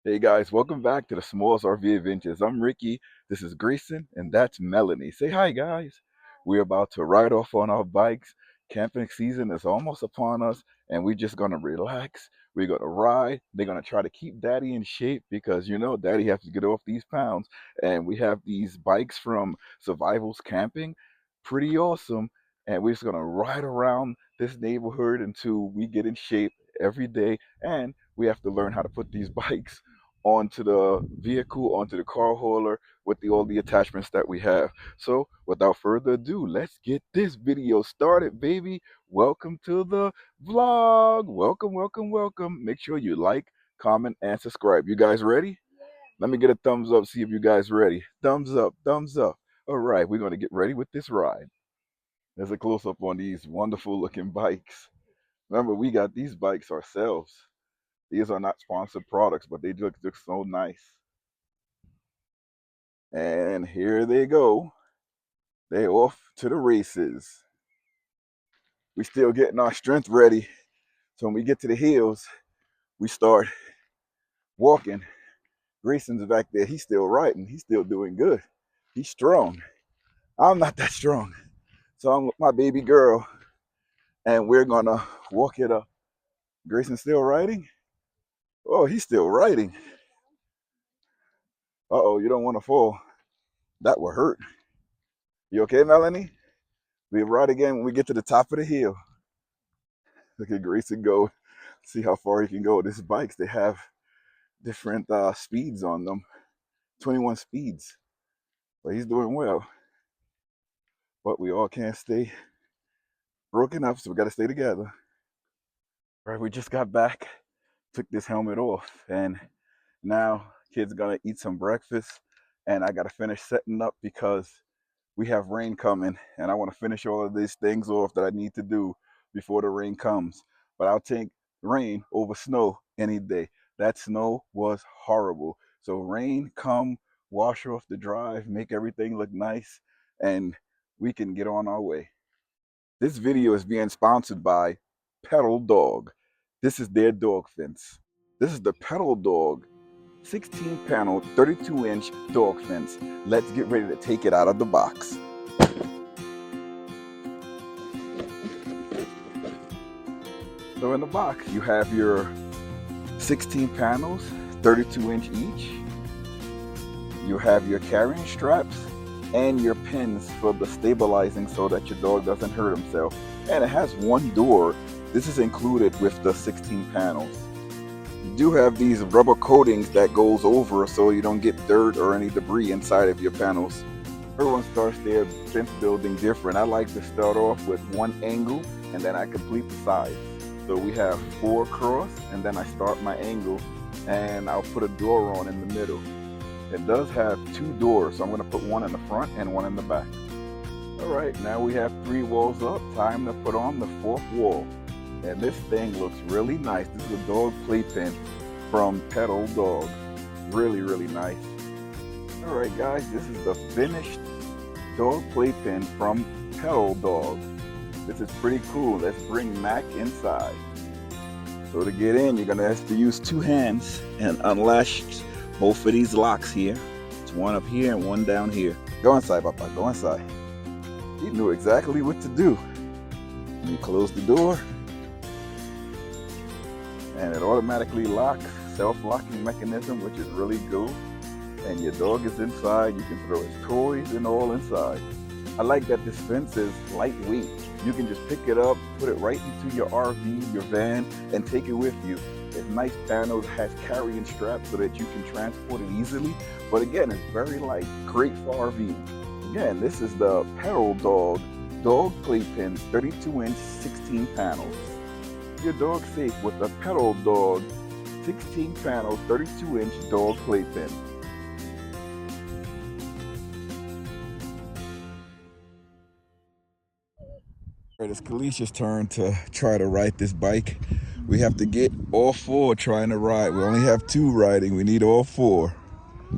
Hey guys, welcome back to the Smalls RV Adventures. I'm Ricky, this is Grayson, and that's Melanie. Say hi, guys. We're about to ride off on our bikes. Camping season is almost upon us, and we're just gonna relax. We're gonna ride. They're gonna try to keep Daddy in shape because Daddy has to get off these pounds. And we have these bikes from Survivals Camping, pretty awesome. And we're just gonna ride around this neighborhood until we get in shape every day. And we have to learn how to put these bikes onto the vehicle, onto the car hauler with all the attachments that we have. So without further ado, let's get this video started, baby. Welcome to the vlog. Welcome, welcome, welcome. Make sure you like, comment, and subscribe. You guys ready? Let me get a thumbs up, see if you guys ready. Thumbs up, thumbs up. All right, we're going to get ready with this ride. There's a close-up on these wonderful looking bikes. Remember, we got these bikes ourselves. These are not sponsored products, but they look so nice. And here they go. They off to the races. We still getting our strength ready. So when we get to the hills, we start walking. Grayson's back there. He's still riding. He's still doing good. He's strong. I'm not that strong. So I'm with my baby girl, and we're gonna walk it up. Grayson's still riding? Oh, he's still riding. Uh-oh, you don't want to fall. That will hurt. You okay, Melanie? We ride again when we get to the top of the hill. Look at Grayson go. See how far he can go. These bikes, they have different speeds on them. 21 speeds. But he's doing well. But we all can't stay broken up, so we got to stay together. Right, we just got back, took this helmet off, and now kids gonna eat some breakfast, and I gotta finish setting up because we have rain coming, and I want to finish all of these things off that I need to do before the rain comes. But I'll take rain over snow any day. That snow was horrible. So rain, come, wash off the drive, make everything look nice, and we can get on our way. This video is being sponsored by Petorldog. This is their dog fence. This is the Petorldog 16 panel, 32-inch dog fence. Let's get ready to take it out of the box. So in the box, you have your 16 panels, 32-inch each. You have your carrying straps and your pins for the stabilizing so that your dog doesn't hurt himself. And it has one door. This is included with the 16 panels. You do have these rubber coatings that goes over so you don't get dirt or any debris inside of your panels. Everyone starts their fence building different. I like to start off with one angle and then I complete the sides. So we have 4 across, and then I start my angle and I'll put a door on in the middle. It does have 2 doors, so I'm going to put one in the front and one in the back. Alright, now we have 3 walls up. Time to put on the 4th wall. And this thing looks really nice. This is a dog playpen from Petorldog. Really, really nice. Alright guys, this is the finished dog playpen from Petorldog. This is pretty cool. Let's bring Mac inside. So to get in, you're gonna have to use 2 hands and unlatch both of these locks here. It's one up here and one down here. Go inside, Papa, go inside. He knew exactly what to do. You close the door, and it automatically locks, self-locking mechanism, which is really cool. And your dog is inside. You can throw his toys and all inside. I like that this fence is lightweight. You can just pick it up, put it right into your RV, your van, and take it with you. It's nice panels, has carrying straps so that you can transport it easily. But again, it's very light, great for RV. Again, this is the Petorldog dog playpen, 32-inch, 16 panels. Your dog safe with the Petorldog 16 panel, 32-inch dog playpen. It's Kalicia's turn to try to ride this bike. We have to get all 4 trying to ride. We only have 2 riding. We need all 4.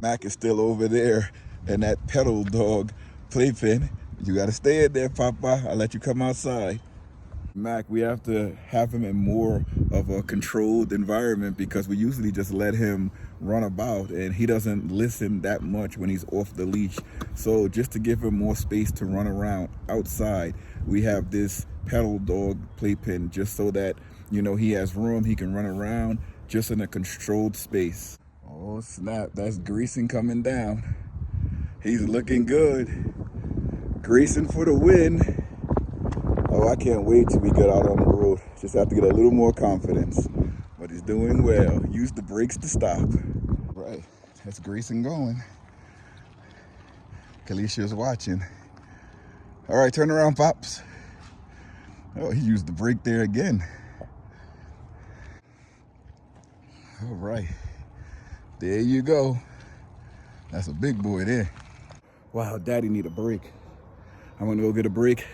Mac is still over there in that Petorldog playpen. You got to stay in there, Papa. I'll let you come outside. Mac, we have to have him in more of a controlled environment because we usually just let him run about, and he doesn't listen that much when he's off the leash. So just to give him more space to run around outside, we have this Petorldog playpen just so that, you know, he has room, he can run around just in a controlled space. Oh snap, that's Grayson coming down. He's looking good. Grayson for the win. Oh, I can't wait till we get out on the road. Just have to get a little more confidence. But he's doing well. Use the brakes to stop. Right, that's Grayson going. Kalicia's watching. All right, turn around, Pops. Oh, he used the brake there again. All right, there you go. That's a big boy there. Wow, Daddy need a break. I'm gonna go get a break,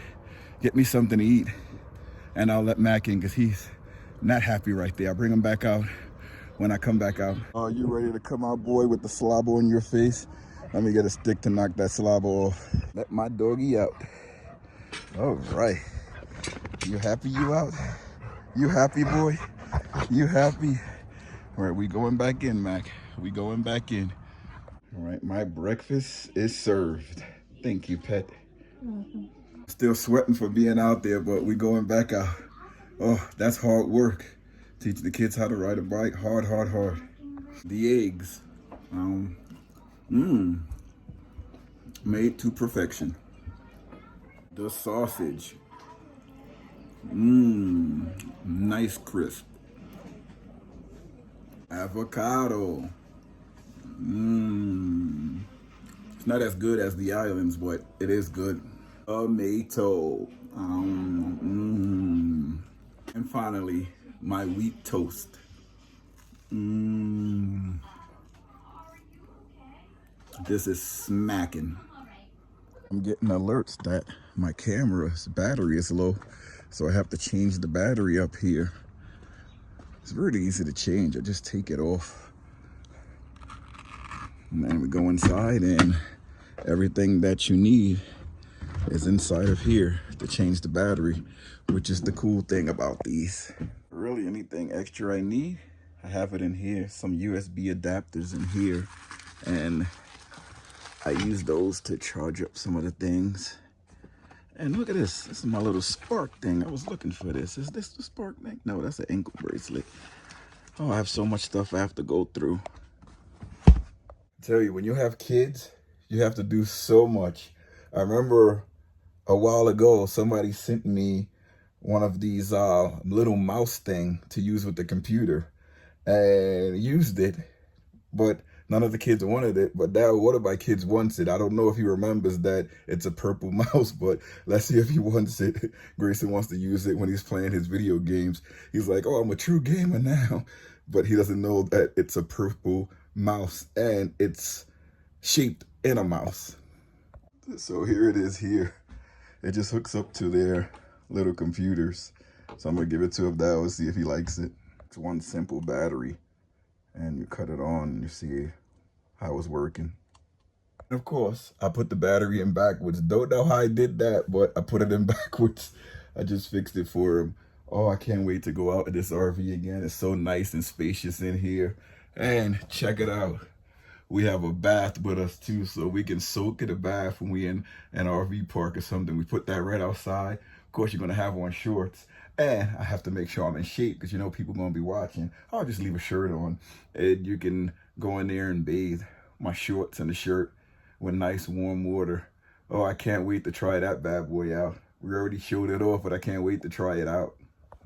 get me something to eat, and I'll let Mac in because he's not happy right there. I'll bring him back out when I come back out. Are you ready to come out, boy, with the slobber on your face? Let me get a stick to knock that slobber off. Let my doggy out. All right. You happy you out? You happy, boy? You happy? All right, we going back in, Mac. We going back in. All right, my breakfast is served. Thank you, pet. Still sweating for being out there, but we going back out. Oh, that's hard work. Teach the kids how to ride a bike. Hard, hard, hard. The eggs. Made to perfection. The sausage. Nice crisp. Avocado. It's not as good as the islands, but it is good. Tomato. And finally, my wheat toast. This is smacking. I'm getting alerts that my camera's battery is low, so I have to change the battery up here. It's really easy to change. I just take it off. And then we go inside, and everything that you need is inside of here to change the battery, which is the cool thing about these. Really, anything extra I need, I have it in here. Some USB adapters in here, and I use those to charge up some of the things. And look at this. This is my little spark thing. I was looking for this. Is this the spark thing? No, that's an ankle bracelet. Oh, I have so much stuff I have to go through. I tell you, when you have kids, you have to do so much. I remember a while ago, somebody sent me one of these little mouse thing to use with the computer, and used it, but none of the kids wanted it. But now one of my kids wants it. I don't know if he remembers that it's a purple mouse, but let's see if he wants it. Grayson wants to use it when he's playing his video games. He's like, oh, I'm a true gamer now. But he doesn't know that it's a purple mouse, and it's shaped in a mouse. So here it is here. It just hooks up to their little computers. So I'm gonna give it to him now and see if he likes it. It's one simple battery, and you cut it on and you see how it's working. And of course, I put the battery in backwards. Don't know how I did that, but I put it in backwards. I just fixed it for him. Oh, I can't wait to go out in this RV again. It's so nice and spacious in here. And check it out. We have a bath with us too, so we can soak in a bath when we in an RV park or something. We put that right outside. Of course, you're gonna have on shorts. And I have to make sure I'm in shape because you know people gonna be watching. I'll just leave a shirt on, and you can go in there and bathe. My shorts and the shirt with nice warm water. Oh, I can't wait to try that bad boy out. We already showed it off, but I can't wait to try it out.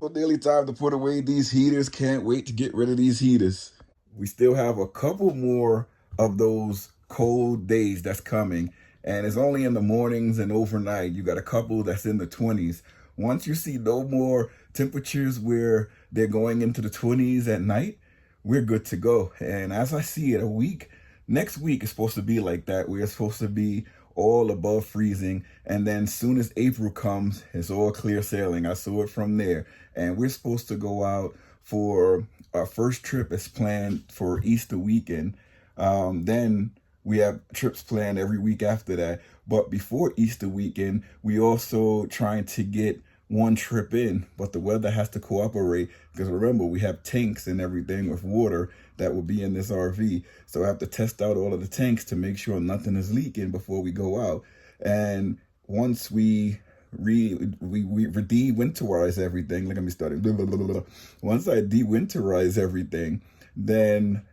Well, nearly time to put away these heaters. Can't wait to get rid of these heaters. We still have a couple more of those cold days that's coming, and it's only in the mornings and overnight. You got a couple that's in the 20s. Once you see no more temperatures where they're going into the 20s at night, we're good to go. And as I see it, next week is supposed to be like that. We're supposed to be all above freezing, and then soon as April comes, it's all clear sailing. I saw it from there, and we're supposed to go out for our first trip is planned for Easter weekend. Then we have trips planned every week after that. But before Easter weekend, we also trying to get one trip in, but the weather has to cooperate because remember, we have tanks and everything with water that will be in this RV. So I have to test out all of the tanks to make sure nothing is leaking before we go out. And once we de-winterize everything, look at me starting. Blah, blah, blah, blah. Once I de-winterize everything, then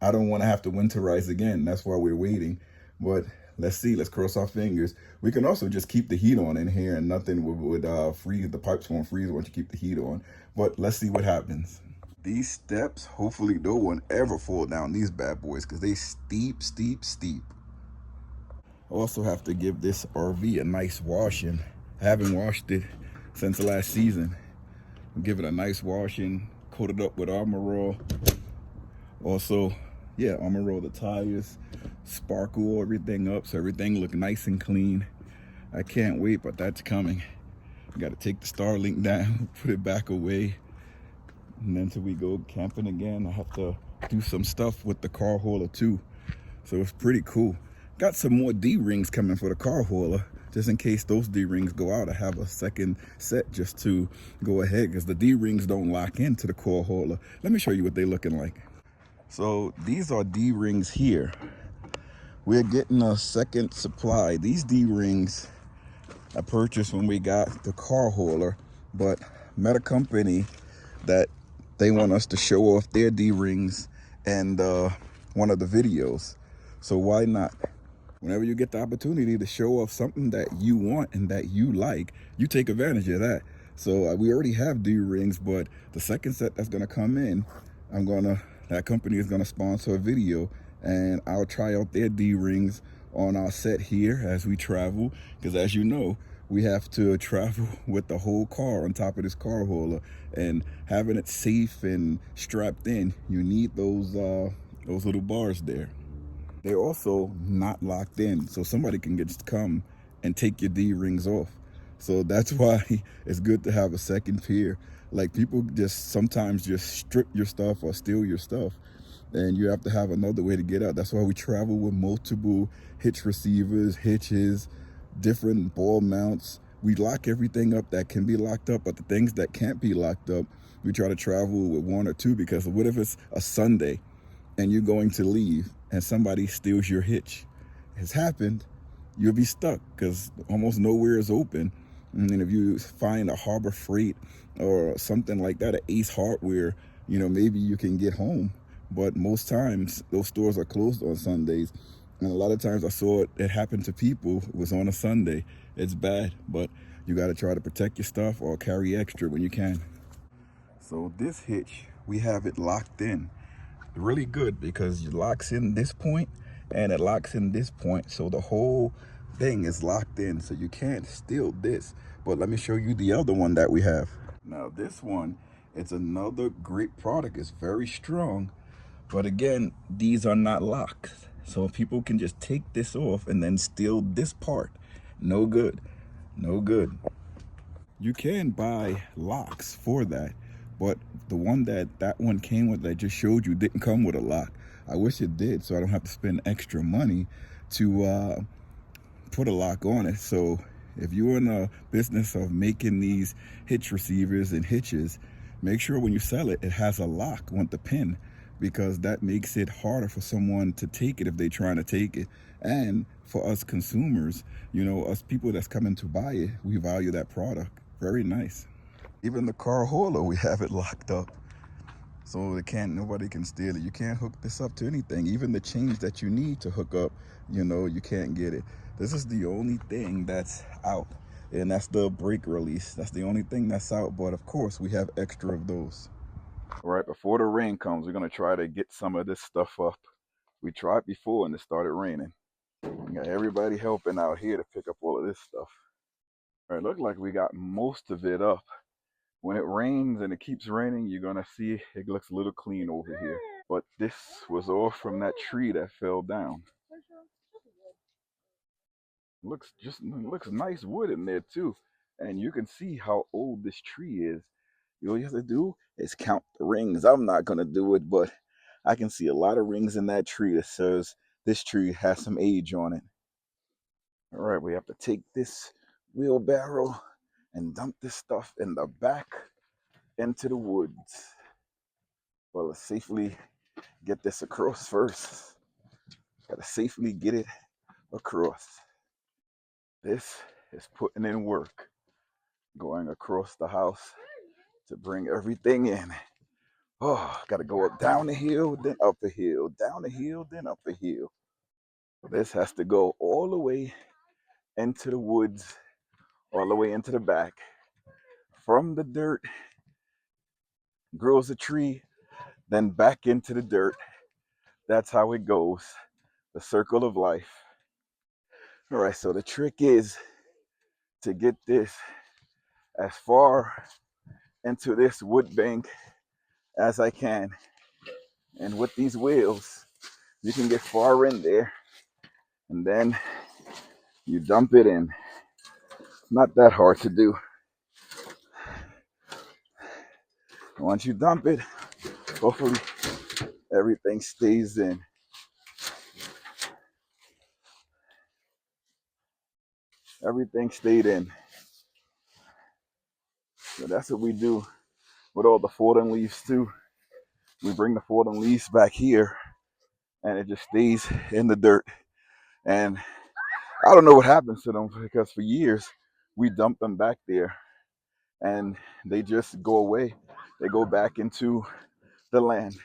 I don't want to have to winterize again. That's why we're waiting. But let's see. Let's cross our fingers. We can also just keep the heat on in here, and nothing would freeze. The pipes won't freeze once you keep the heat on. But let's see what happens. These steps, hopefully no one ever fall down these bad boys because they steep, steep, steep. I also have to give this RV a nice washing. I haven't washed it since last season. I'll give it a nice washing, coat it up with Armor All. Also, yeah, Armor All the tires, sparkle everything up so everything look nice and clean. I can't wait, but that's coming. I gotta take the Starlink down, put it back away, and then till we go camping again, I have to do some stuff with the car hauler too. So it's pretty cool. Got some more D-rings coming for the car hauler, just in case those D-rings go out. I have a second set just to go ahead, because the D-rings don't lock into the car hauler. Let me show you what they're looking like. So these are D-rings here. We're getting a second supply. These D-rings I purchased when we got the car hauler, but met a company that they want us to show off their D-rings and one of the videos. So why not? Whenever you get the opportunity to show off something that you want and that you like, you take advantage of that. So we already have D-rings, but the second set that's gonna come in, that company is gonna sponsor a video, and I'll try out their D-rings on our set here as we travel, because as you know, we have to travel with the whole car on top of this car hauler, and having it safe and strapped in, you need those little bars there. They're also not locked in, so somebody can just come and take your D-rings off. So that's why it's good to have a second pair. Like, people just sometimes just strip your stuff or steal your stuff, and you have to have another way to get out. That's why we travel with multiple hitch receivers, hitches, different ball mounts. We lock everything up that can be locked up, but the things that can't be locked up, we try to travel with one or two, because what if it's a Sunday and you're going to leave and somebody steals your hitch? It's happened. You'll be stuck because almost nowhere is open. And if you find a Harbor Freight or something like that, an Ace Hardware, maybe you can get home. But most times those stores are closed on Sundays. And a lot of times I saw it happened to people. It was on a Sunday. It's bad, but you got to try to protect your stuff or carry extra when you can. So this hitch, we have it locked in. Really good, because it locks in this point and it locks in this point, so the whole thing is locked in, so you can't steal this. But let me show you the other one that we have. Now this one, it's another great product. It's very strong, but again, these are not locked, so people can just take this off and then steal this part. No good. No good. You can buy locks for that, but the one that one came with that I just showed you didn't come with a lock. I wish it did, so I don't have to spend extra money to put a lock on it. So if you're in a business of making these hitch receivers and hitches, make sure when you sell it, it has a lock with the pin, because that makes it harder for someone to take it if they're trying to take it. And for us consumers, us people that's coming to buy it, we value that product. Very nice. Even the car hauler, we have it locked up, so nobody can steal it. You can't hook this up to anything. Even the chains that you need to hook up, you can't get it. This is the only thing that's out, and that's the brake release. That's the only thing that's out, but of course we have extra of those. All right, before the rain comes, we're gonna try to get some of this stuff up. We tried before and it started raining. We got everybody helping out here to pick up all of this stuff. All right, look like we got most of it up. When it rains and it keeps raining, you're gonna see it looks a little clean over here. But this was all from that tree that fell down. Looks nice wood in there too. And you can see how old this tree is. All you have to do is count the rings. I'm not gonna do it, but I can see a lot of rings in that tree that says this tree has some age on it. All right, we have to take this wheelbarrow and dump this stuff in the back into the woods. Well, let's safely get this across first. Gotta safely get it across. This is putting in work, going across the house to bring everything in. Oh, gotta go up down the hill, then up a hill, down the hill, then up a hill. This has to go all the way into the woods, all the way into the back. From the dirt, grows a tree, then back into the dirt. That's how it goes. The circle of life. All right, so the trick is to get this as far into this wood bank as I can. And with these wheels, you can get far in there and then you dump it in. Not that hard to do. Once you dump it, hopefully everything stays in. Everything stayed in. So that's what we do with all the fallen leaves too. We bring the fallen leaves back here and it just stays in the dirt. And I don't know what happens to them because for years we dump them back there and they just go away. They go back into the land.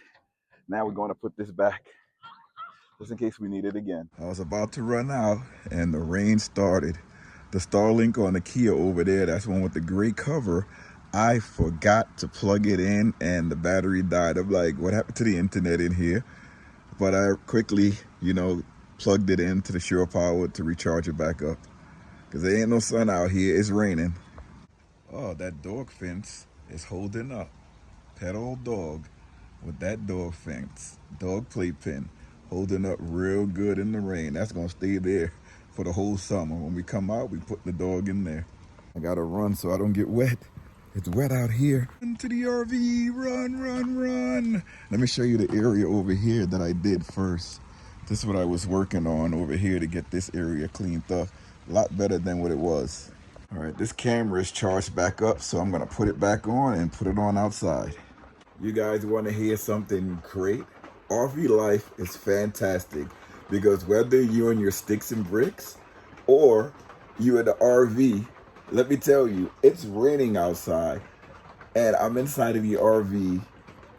Now we're going to put this back just in case we need it again. I was about to run out and the rain started. The Starlink on the Kia over there, that's one with the gray cover, I forgot to plug it in and the battery died. I'm like, what happened to the internet in here? But I quickly, plugged it into the shore power to recharge it back up. Because there ain't no sun out here, it's raining. Oh, that dog fence is holding up. Petorldog with that dog fence, dog playpen, holding up real good in the rain. That's gonna stay there for the whole summer. When we come out, we put the dog in there. I gotta run so I don't get wet. It's wet out here. Into the RV, run, run, run. Let me show you the area over here that I did first. This is what I was working on over here to get this area cleaned up. A lot better than what it was. All right, this camera is charged back up, so I'm gonna put it back on and put it on outside. You guys want to hear something great? RV life is fantastic because whether you're in your sticks and bricks or you're in the RV, let me tell you, it's raining outside and I'm inside of the RV.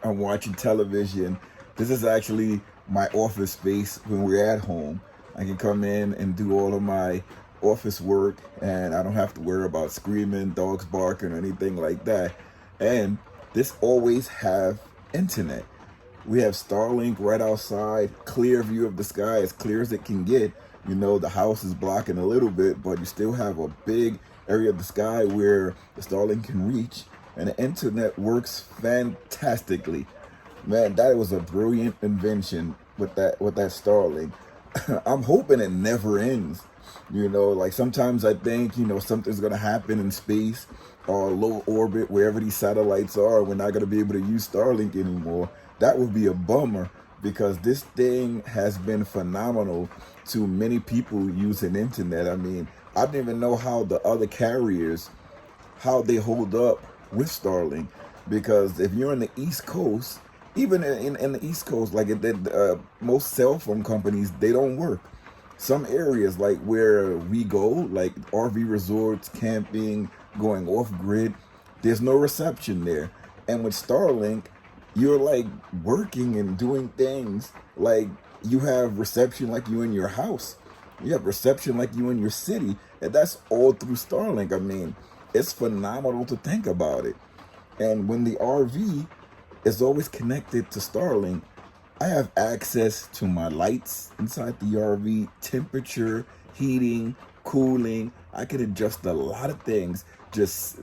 I'm watching television. This is actually my office space when we're at home. I can come in and do all of my office work and I don't have to worry about screaming, dogs barking, or anything like that. And this always have internet. We have Starlink right outside, clear view of the sky, as clear as it can get. The house is blocking a little bit, but you still have a big area of the sky where the Starlink can reach, and the internet works fantastically. Man, that was a brilliant invention with that Starlink. I'm hoping it never ends. Like sometimes I think, something's gonna happen in space or low orbit, wherever these satellites are, we're not gonna be able to use Starlink anymore. That would be a bummer because this thing has been phenomenal to many people using internet. I mean, I don't even know how the other carriers, how they hold up with Starlink, because if you're in the East Coast, even in the East Coast, like most cell phone companies, they don't work. Some areas like where we go, like RV resorts, camping, going off grid, there's no reception there. And with Starlink, you're like working and doing things like you have reception like you in your house. You have reception like you in your city. And that's all through Starlink. I mean, it's phenomenal to think about it. And when the RV is always connected to Starlink, I have access to my lights inside the RV, temperature, heating, cooling. I can adjust a lot of things just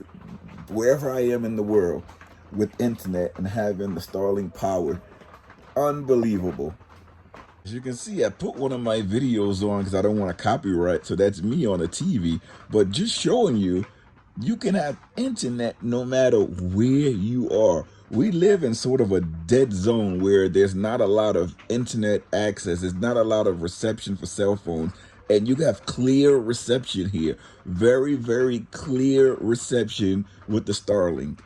wherever I am in the world with internet and having the Starlink power. Unbelievable. As you can see, I put one of my videos on because I don't want to copyright, so that's me on a TV. But just showing you, you can have internet no matter where you are. We live in sort of a dead zone where there's not a lot of internet access. There's not a lot of reception for cell phones. and you have clear reception here. Very, very clear reception with the Starlink.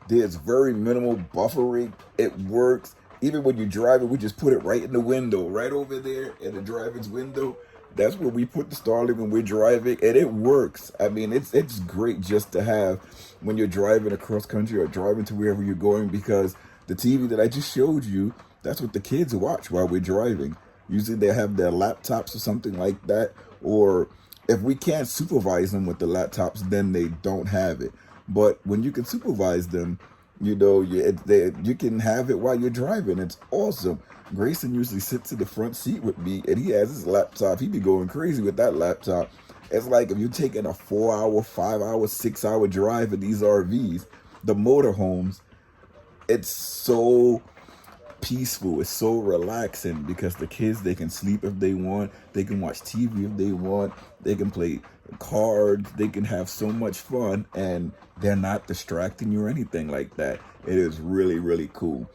There's very minimal buffering. It works. Even when you drive it, we just put it right in the window, right over there in the driver's window. That's where we put the Starlink when we're driving, and it works. I mean, it's great just to have when you're driving across country or driving to wherever you're going, because the TV that I just showed you, that's what the kids watch while we're driving. Usually they have their laptops or something like that, or if we can't supervise them with the laptops, then they don't have it. But when you can supervise them, you know, you can have it while you're driving. It's awesome. Grayson usually sits in the front seat with me, and he has his laptop. He be going crazy with that laptop. It's like if you're taking a 4-hour, 5-hour, 6-hour drive in these RVs, the motorhomes, it's so peaceful. It's so relaxing because the kids, they can sleep if they want. They can watch TV if they want. They can play cards. They can have so much fun, and they're not distracting you or anything like that. It is really, really cool.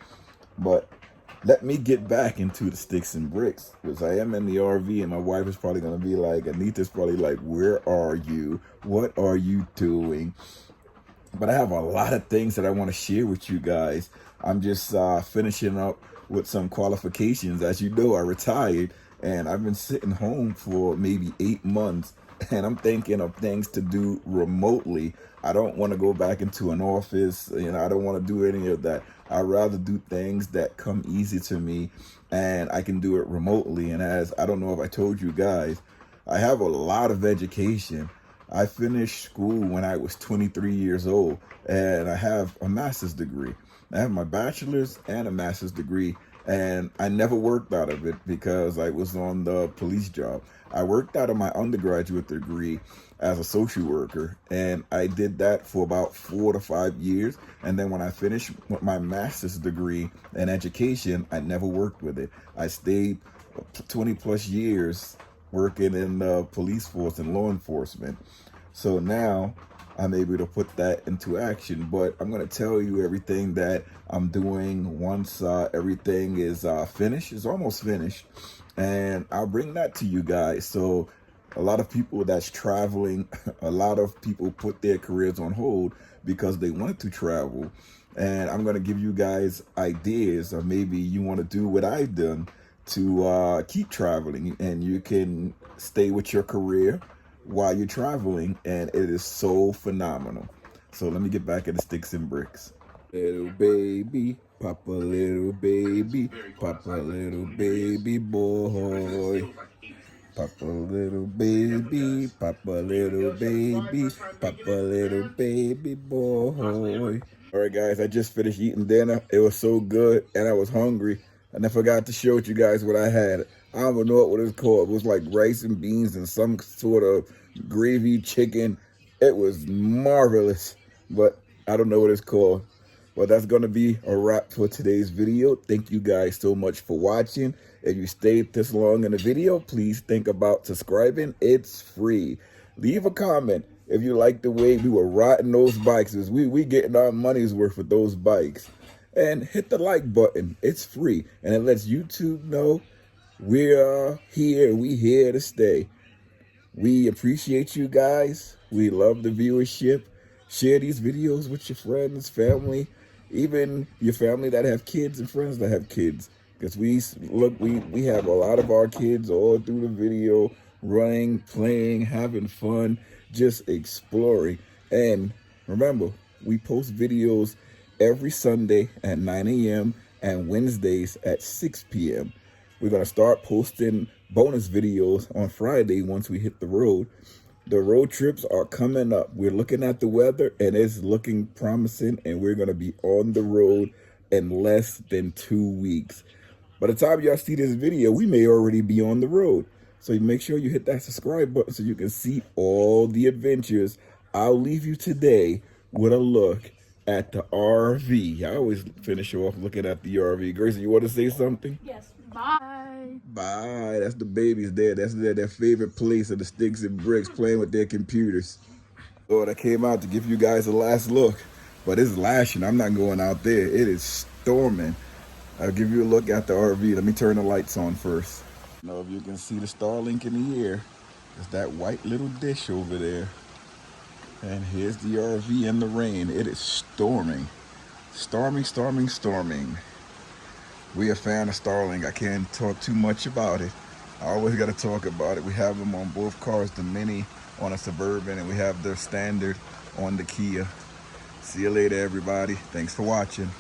But let me get back into the sticks and bricks, because I am in the RV, and my wife is probably going to be like, Anita's probably like, where are you? What are you doing? But I have a lot of things that I want to share with you guys. I'm just finishing up with some qualifications. As you know, I retired, and I've been sitting home for maybe 8 months, and I'm thinking of things to do remotely. I don't want to go back into an office. You know, I don't want to do any of that. I'd rather do things that come easy to me, and I can do it remotely. And as I don't know if I told you guys, I have a lot of education. I finished school when I was 23 years old, and I have a master's degree. I have my bachelor's and a master's degree, and I never worked out of it because I was on the police job. I worked out of my undergraduate degree as a social worker, and I did that for about 4 to 5 years. And then when I finished with my master's degree in education, I never worked with it. I stayed 20 plus years working in the police force and law enforcement. So now I'm able to put that into action. But I'm going to tell you everything that I'm doing once everything is finished. It's almost finished. And I'll bring that to you guys. So a lot of people that's traveling, a lot of people put their careers on hold because they wanted to travel. And I'm going to give you guys ideas, or maybe you want to do what I've done to keep traveling, and you can stay with your career while you're traveling, and it is so phenomenal. So let me get back at the sticks and bricks. Little baby, Papa, little baby, Papa, little baby boy. Papa, little baby, Papa, little baby, Papa, little baby boy. All right, guys, I just finished eating dinner. It was so good, and I was hungry. And I forgot to show you guys what I had. I don't know what it was called. It was like rice and beans and some sort of gravy chicken. It was marvelous, but I don't know what it's called. Well, that's going to be a wrap for today's video. Thank you guys so much for watching. If you stayed this long in the video, please think about subscribing. It's free. Leave a comment if you like the way we were riding those bikes. We getting our money's worth with those bikes. And hit the like button. It's free. And it lets YouTube know we're here. We here to stay. We appreciate you guys. We love the viewership. Share these videos with your friends, family, even your family that have kids and friends that have kids. Because we have a lot of our kids all through the video, running, playing, having fun, just exploring. And remember, we post videos every Sunday at 9 a.m. and Wednesdays at 6 p.m. We're going to start posting bonus videos on Friday once we hit the road. The road trips are coming up. We're looking at the weather, and it's looking promising, and we're going to be on the road in less than 2 weeks. By the time y'all see this video, we may already be on the road. So make sure you hit that subscribe button so you can see all the adventures. I'll leave you today with a look at the RV. I always finish off looking at the RV. Grayson, you want to say something? Yes. Bye. Bye. That's the babies there. That's their favorite place of the sticks and bricks, playing with their computers. Lord, I came out to give you guys a last look, but it's lashing. I'm not going out there. It is storming. I'll give you a look at the RV. Let me turn the lights on first. I don't know if you can see the Starlink in the air. It's that white little dish over there. And here's the RV in the rain. It is storming. Storming, storming, storming. We a fan of Starlink. I can't talk too much about it. I always got to talk about it. We have them on both cars, the Mini on a Suburban, and we have their Standard on the Kia. See you later, everybody. Thanks for watching.